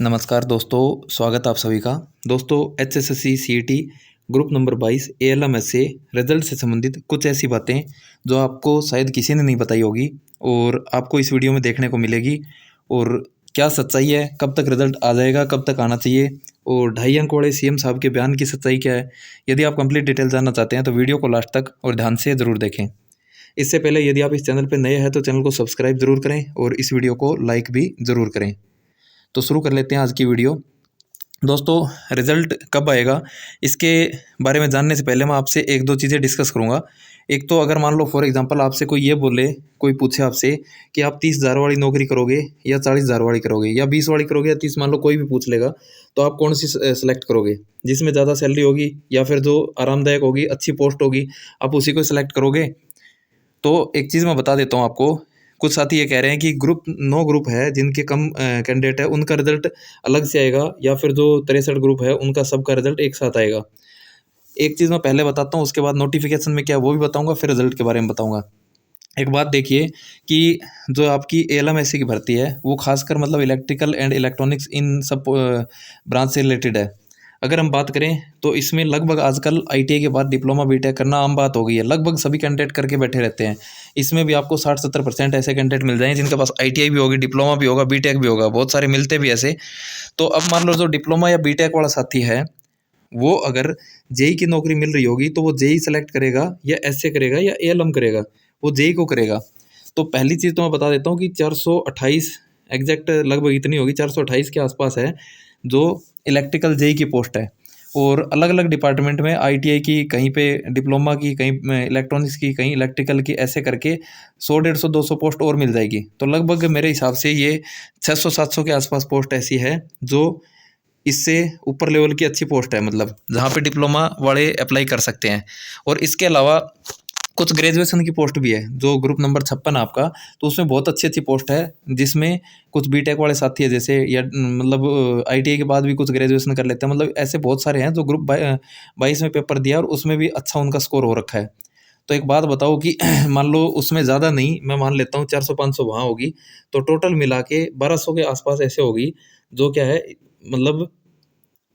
नमस्कार दोस्तों, स्वागत आप सभी का। दोस्तों, HSSC CET group number 22 ALM से रिजल्ट से संबंधित कुछ ऐसी बातें जो आपको शायद किसी ने नहीं बताई होगी और आपको इस वीडियो में देखने को मिलेगी। और क्या सच्चाई है, कब तक रिजल्ट आ जाएगा, कब तक आना चाहिए, और 2.5 अंक वाले सीएम साहब के बयान की सच्चाई क्या है। यदि आप कंप्लीट डिटेल जानना चाहते हैं तो वीडियो को लास्ट तक और ध्यान से ज़रूर देखें। इससे पहले यदि आप इस चैनल पर नए हैं तो चैनल को सब्सक्राइब जरूर करें और इस वीडियो को लाइक भी ज़रूर करें। तो शुरू कर लेते हैं आज की वीडियो। दोस्तों, रिज़ल्ट कब आएगा इसके बारे में जानने से पहले मैं आपसे एक दो चीज़ें डिस्कस करूंगा। एक तो अगर मान लो फॉर एग्जांपल आपसे कोई ये बोले, कोई पूछे आपसे कि आप 30,000 वाली नौकरी करोगे या 40,000 वाली करोगे या 20 वाली करोगे या 30, मान लो कोई भी पूछ लेगा, तो आप कौन सी सेलेक्ट करोगे? जिसमें ज़्यादा सैलरी होगी या फिर जो आरामदायक होगी, अच्छी पोस्ट होगी, आप उसी को सिलेक्ट करोगे? तो एक चीज़ मैं बता देता हूँ आपको। कुछ साथी ये कह रहे हैं कि ग्रुप है जिनके कम कैंडिडेट है उनका रिजल्ट अलग से आएगा, या फिर जो 63 ग्रुप है उनका सबका रिजल्ट एक साथ आएगा। एक चीज़ मैं पहले बताता हूँ, उसके बाद नोटिफिकेशन में क्या है वो भी बताऊंगा, फिर रिजल्ट के बारे में बताऊंगा। एक बात देखिए कि जो आपकी एएलएम की भर्ती है वो खासकर मतलब इलेक्ट्रिकल एंड इलेक्ट्रॉनिक्स इन सब ब्रांच से रिलेटेड है। अगर हम बात करें तो इसमें लगभग आजकल आईटीआई के बाद डिप्लोमा बीटेक करना आम बात हो गई है। लगभग सभी कैंडिडेट करके बैठे रहते हैं। इसमें भी आपको 60-70% ऐसे कैंडिडेट मिल जाएंगे जिनके पास आईटीआई भी होगी, डिप्लोमा भी होगा, बीटेक भी होगा, बहुत सारे मिलते भी ऐसे। तो अब मान लो जो डिप्लोमा या बीटेक वाला साथी है वो अगर जेई की नौकरी मिल रही होगी तो वो जेई सेलेक्ट करेगा या एसए करेगा या एएलएम करेगा? वो जेई को करेगा। तो पहली चीज़ तो मैं बता देता हूँ कि 428 एग्जैक्ट लगभग इतनी होगी, 428 के आसपास है जो इलेक्ट्रिकल जेई की पोस्ट है। और अलग अलग डिपार्टमेंट में आईटीआई की कहीं पे, डिप्लोमा की कहीं, इलेक्ट्रॉनिक्स की कहीं, इलेक्ट्रिकल की, ऐसे करके 100, 150, 200 पोस्ट और मिल जाएगी। तो लगभग मेरे हिसाब से ये 600-700 के आसपास पोस्ट ऐसी है जो इससे ऊपर लेवल की अच्छी पोस्ट है, मतलब जहाँ पे डिप्लोमा वाले अप्लाई कर सकते हैं। और इसके अलावा कुछ ग्रेजुएशन की पोस्ट भी है जो ग्रुप नंबर 56 है आपका, तो उसमें बहुत अच्छी अच्छी पोस्ट है जिसमें कुछ बीटेक वाले साथी है जैसे, या मतलब आईटीआई के बाद भी कुछ ग्रेजुएशन कर लेते हैं। मतलब ऐसे बहुत सारे हैं जो ग्रुप 22 में पेपर दिया और उसमें भी अच्छा उनका स्कोर हो रखा है। तो एक बात बताओ कि मान लो उसमें ज़्यादा नहीं, मैं मान लेता हूँ 400-500 वहाँ होगी, तो टोटल मिला के 1200 के आसपास ऐसे होगी जो क्या है, मतलब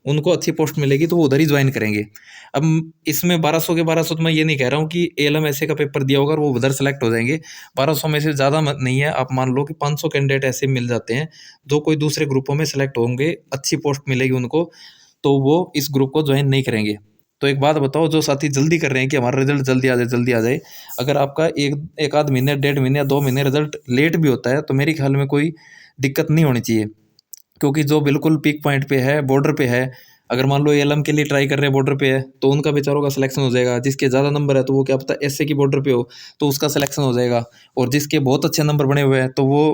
उनको अच्छी पोस्ट मिलेगी तो वो उधर ही ज्वाइन करेंगे। अब इसमें 1200 के 1200 तो मैं ये नहीं कह रहा हूँ कि एएलएम ऐसे का पेपर दिया होगा और वो उधर सेलेक्ट हो जाएंगे। 1200 में से ज़्यादा नहीं है, आप मान लो कि 500 कैंडिडेट ऐसे मिल जाते हैं जो कोई दूसरे ग्रुपों में सेलेक्ट होंगे, अच्छी पोस्ट मिलेगी उनको, तो वो इस ग्रुप को ज्वाइन नहीं करेंगे। तो एक बात बताओ, जो साथी जल्दी कर रहे हैं कि हमारा रिजल्ट जल्दी आ जाए, जल्दी आ जाए, अगर आपका एक आध महीने, 1.5 महीने या 2 महीने रिजल्ट लेट भी होता है तो मेरे ख्याल में कोई दिक्कत नहीं होनी चाहिए। क्योंकि जो बिल्कुल पीक पॉइंट पे है, बॉर्डर पे है, अगर मान लो एएलएम के लिए ट्राई कर रहे हैं, बॉर्डर पे है, तो उनका बेचारों का सिलेक्शन हो जाएगा। जिसके ज़्यादा नंबर है तो वो क्या पता एसए की बॉर्डर पे हो तो उसका सिलेक्शन हो जाएगा। और जिसके बहुत अच्छे नंबर बने हुए हैं तो वो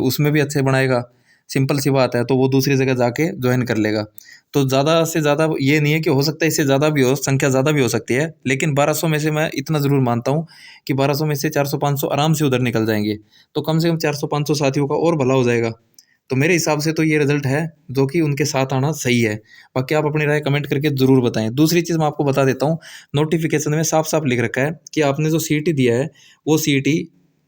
उसमें भी अच्छे बनाएगा। सिंपल सी बात है, तो वो दूसरी जगह जाके ज्वाइन कर लेगा। तो ज़्यादा से ज़्यादा ये नहीं है कि हो सकता है इससे ज़्यादा भी हो, संख्या ज़्यादा भी हो सकती है, लेकिन 1200 में से मैं इतना ज़रूर मानता हूँ कि 1200 में से 400-500 आराम से उधर निकल जाएंगे। तो कम से कम 400-500 साथियों का और भला हो जाएगा। तो मेरे हिसाब से तो ये रिजल्ट है जो कि उनके साथ आना सही है। बाकी आप अपनी राय कमेंट करके ज़रूर बताएं। दूसरी चीज़ मैं आपको बता देता हूँ, नोटिफिकेशन में साफ साफ लिख रखा है कि आपने जो सीईटी दिया है वो सीईटी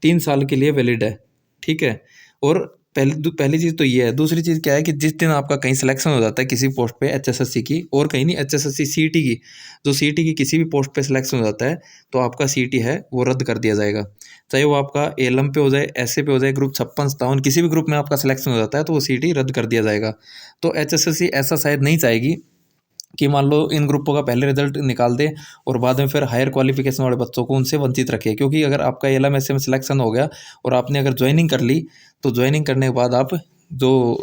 3 साल के लिए वैलिड है, ठीक है। और पहली चीज़ तो ये है। दूसरी चीज़ क्या है कि जिस दिन आपका कहीं सिलेक्शन हो जाता है किसी पोस्ट पे एचएसएससी की, और कहीं नहीं, एचएसएससी सीईटी की, जो सीईटी की किसी भी पोस्ट पे सिलेक्शन हो जाता है तो आपका सीईटी है वो रद्द कर दिया जाएगा। चाहे वो आपका एएलएम पे हो जाए, एसए पे हो जाए, ग्रुप 56-57 किसी भी ग्रुप में आपका सिलेक्शन हो जाता है तो वो सीईटी रद्द कर दिया जाएगा। तो एचएसएससी ऐसा शायद नहीं चाहेगी कि मान लो इन ग्रुपों का पहले रिजल्ट निकाल दे और बाद में फिर हायर क्वालिफिकेशन वाले बच्चों को उनसे वंचित रखे। क्योंकि अगर आपका एएलएम एसए में सिलेक्शन हो गया और आपने अगर ज्वाइनिंग कर ली, तो ज्वाइनिंग करने के बाद आप जो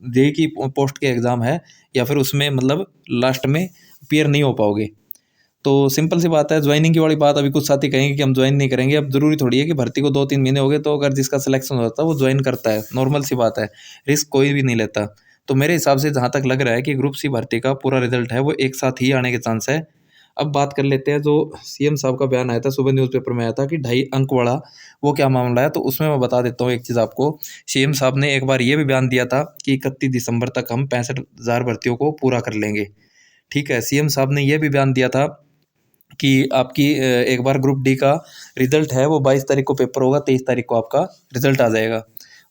जेई की पोस्ट के एग्ज़ाम है या फिर उसमें मतलब लास्ट में अपीयर नहीं हो पाओगे। तो सिंपल सी बात है, ज्वाइनिंग की वाली बात अभी कुछ साथी कहेंगे कि हम ज्वाइन नहीं करेंगे। अब जरूरी थोड़ी है कि भर्ती को 2-3 महीने हो गए तो अगर जिसका सिलेक्शन हो जाता है वो ज्वाइन करता है, नॉर्मल सी बात है, रिस्क कोई भी नहीं लेता। तो मेरे हिसाब से जहाँ तक लग रहा है कि ग्रुप सी भर्ती का पूरा रिजल्ट है वो एक साथ ही आने के चांस है। अब बात कर लेते हैं जो सीएम साहब का बयान आया था, सुबह न्यूज़पेपर में आया था कि 2.5 अंक वाला, वो क्या मामला है। तो उसमें मैं बता देता हूँ एक चीज़ आपको। सीएम साहब ने एक बार ये भी बयान दिया था कि 31 दिसंबर तक हम 65,000 भर्तियों को पूरा कर लेंगे, ठीक है। सीएम साहब ने यह भी बयान दिया था कि आपकी एक बार ग्रुप डी का रिजल्ट है वो 22 तारीख को पेपर होगा, 23 तारीख को आपका रिजल्ट आ जाएगा।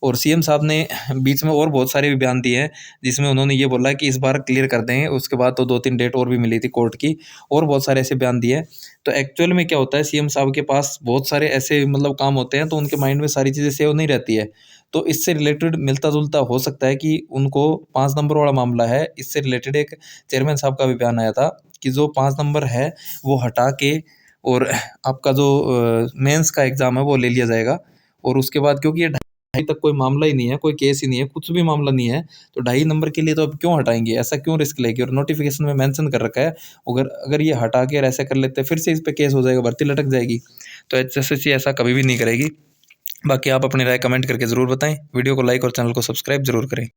और सीएम साहब ने बीच में और बहुत सारे भी बयान दिए हैं, जिसमें उन्होंने ये बोला कि इस बार क्लियर कर देंगे। उसके बाद तो 2-3 डेट और भी मिली थी कोर्ट की, और बहुत सारे ऐसे बयान दिए हैं। तो एक्चुअल में क्या होता है, सीएम साहब के पास बहुत सारे ऐसे मतलब काम होते हैं, तो उनके माइंड में सारी चीज़ें सेव नहीं रहती है। तो इससे रिलेटेड मिलता-जुलता हो सकता है कि उनको 5 नंबर वाला मामला है, इससे रिलेटेड एक चेयरमैन साहब का भी बयान आया था कि जो 5 नंबर है वो हटा के और आपका जो मेंस का एग्ज़ाम है वो ले लिया जाएगा। और उसके बाद क्योंकि ये ढाई तक कोई मामला ही नहीं है, कोई केस ही नहीं है, कुछ भी मामला नहीं है, तो 2.5 नंबर के लिए तो अब क्यों हटाएँगे? ऐसा क्यों रिस्क लेंगे? और नोटिफ़िकेशन में मेंशन कर रखा है, अगर अगर ये हटा के और ऐसा कर लेते हैं, फिर से इस पे केस हो जाएगा, भर्ती लटक जाएगी। तो एचएसएससी ऐसा कभी भी नहीं करेगी। बाकी आप अपनी राय कमेंट करके ज़रूर बताएँ। वीडियो को लाइक और चैनल को सब्सक्राइब ज़रूर करें।